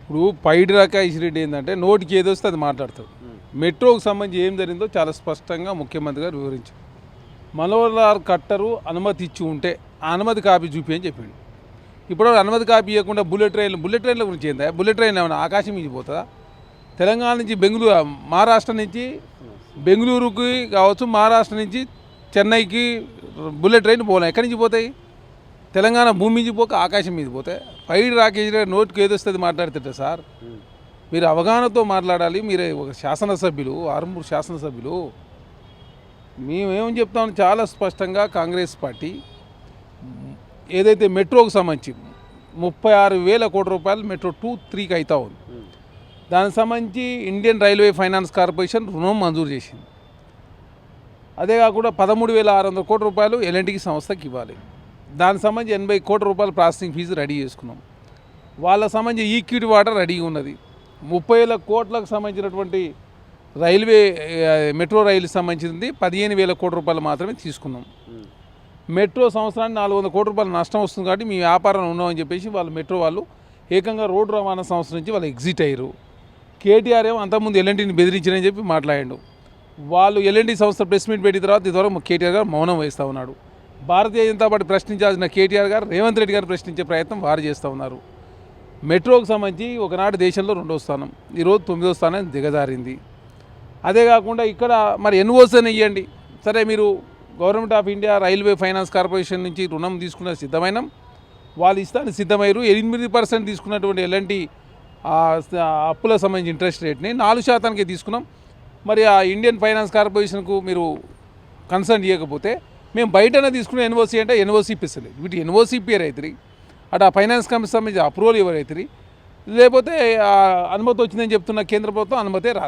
ఇప్పుడు పైడిరాక ఇసిరెడ్డి ఏంటంటే నోటికి ఏదో వస్తే అది మాట్లాడతాడు. మెట్రోకు సంబంధించి ఏం జరిగిందో చాలా స్పష్టంగా ముఖ్యమంత్రి గారు వివరించారు. మనోహర్ కట్టరు అనుమతి ఇచ్చి ఉంటే ఆ అనుమతి కాపీ చూపి అని చెప్పిండు. ఇప్పుడు అనుమతి కాపీ ఇవ్వకుండా బుల్లెట్ ట్రైన్ల గురించి ఏందా? బుల్లెట్ ట్రైన్ ఏమైనా ఆకాశం మించిపోతుందా? తెలంగాణ నుంచి మహారాష్ట్ర నుంచి బెంగళూరుకి కావచ్చు, మహారాష్ట్ర నుంచి చెన్నైకి బుల్లెట్ ట్రైన్ పోలే. ఎక్కడి నుంచి పోతాయి? తెలంగాణ భూమి నుంచి పోక ఆకాశం మీద పోతాయి. పైడి రాకేష్ నోటికి ఏదొస్తుంది మాట్లాడుతుంటే సార్, మీరు అవగాహనతో మాట్లాడాలి. మీరు ఒక శాసనసభ్యులు, 6 శాసనసభ్యులు. మేమేమని చెప్తామని చాలా స్పష్టంగా కాంగ్రెస్ పార్టీ ఏదైతే మెట్రోకు సంబంధించి 36,000 కోట్ల రూపాయలు మెట్రో 2, 3కి అవుతా ఉంది. దానికి సంబంధించి ఇండియన్ రైల్వే ఫైనాన్స్ కార్పొరేషన్ రుణం మంజూరు చేసింది. అదే కాకుండా 13,600 కోట్ల రూపాయలు ఎల్ఎన్టీకి సంస్థకి ఇవ్వాలి. దానికి సంబంధించి 80 కోట్ల రూపాయలు ప్రాసెసింగ్ ఫీజు రెడీ చేసుకున్నాం. వాళ్ళకి సంబంధించి ఈక్విటీ వాటర్ రెడీగా ఉన్నది. 30,000 కోట్లకు సంబంధించినటువంటి రైల్వే మెట్రో రైలుకి సంబంధించింది 15,000 కోట్ల రూపాయలు మాత్రమే తీసుకున్నాం. మెట్రో సంవత్సరానికి 400 కోట్ల రూపాయలు నష్టం వస్తుంది కాబట్టి మీ వ్యాపారం ఉన్నామని చెప్పేసి వాళ్ళు మెట్రో వాళ్ళు ఏకంగా రోడ్డు రవాణా సంస్థ నుంచి వాళ్ళు ఎగ్జిట్ అయ్యారు. కేటీఆర్ ఏమో అంతకుముందు ఎల్ఎన్టీని బెదిరించారని చెప్పి మాట్లాడాడు. వాళ్ళు ఎల్ఎన్టీ సంస్థ ప్రెస్ మీట్ పెట్టిన తర్వాత ఇదివరకు కేటీఆర్ గారు మౌనం వహిస్తూ ఉన్నాడు. భారతీయ జనతా పార్టీ ప్రశ్నించాల్సిన కేటీఆర్ గారు రేవంత్ రెడ్డి గారు ప్రశ్నించే ప్రయత్నం వారు చేస్తూ ఉన్నారు. మెట్రోకు సంబంధించి ఒకనాడు దేశంలో 2వ స్థానం, ఈరోజు 9వ స్థానం దిగజారింది. అదే కాకుండా ఇక్కడ మరి ఎన్ఓసి అని ఇవ్వండి. సరే, మీరు government of India railway finance corporation నుంచి రుణం తీసుకున్న సిద్ధమైన వాళ్ళు ఇస్తాను సిద్ధమయ్యారు. 8% తీసుకున్నటువంటి ఎల్ఎన్టీ అప్పులకు సంబంధించి ఇంట్రెస్ట్ రేట్ని 4%కే తీసుకున్నాం. మరి ఆ ఇండియన్ ఫైనాన్స్ కార్పొరేషన్కు మీరు కన్సర్న్ చేయకపోతే మేము బయటనే తీసుకున్న ఎన్ఓసి అంటే ఎన్ఓసి ఇప్పిస్తలేదు. వీటి ఎన్ఓసి ఇప్పారు అవుతుంది, అటు ఆ ఫైనాన్స్ కంపెనీ సంబంధించి అప్రూవల్ ఎవరైతుంది, లేకపోతే అనుమతి వచ్చిందని చెప్తున్న కేంద్ర ప్రభుత్వం అనుమతే రాదు.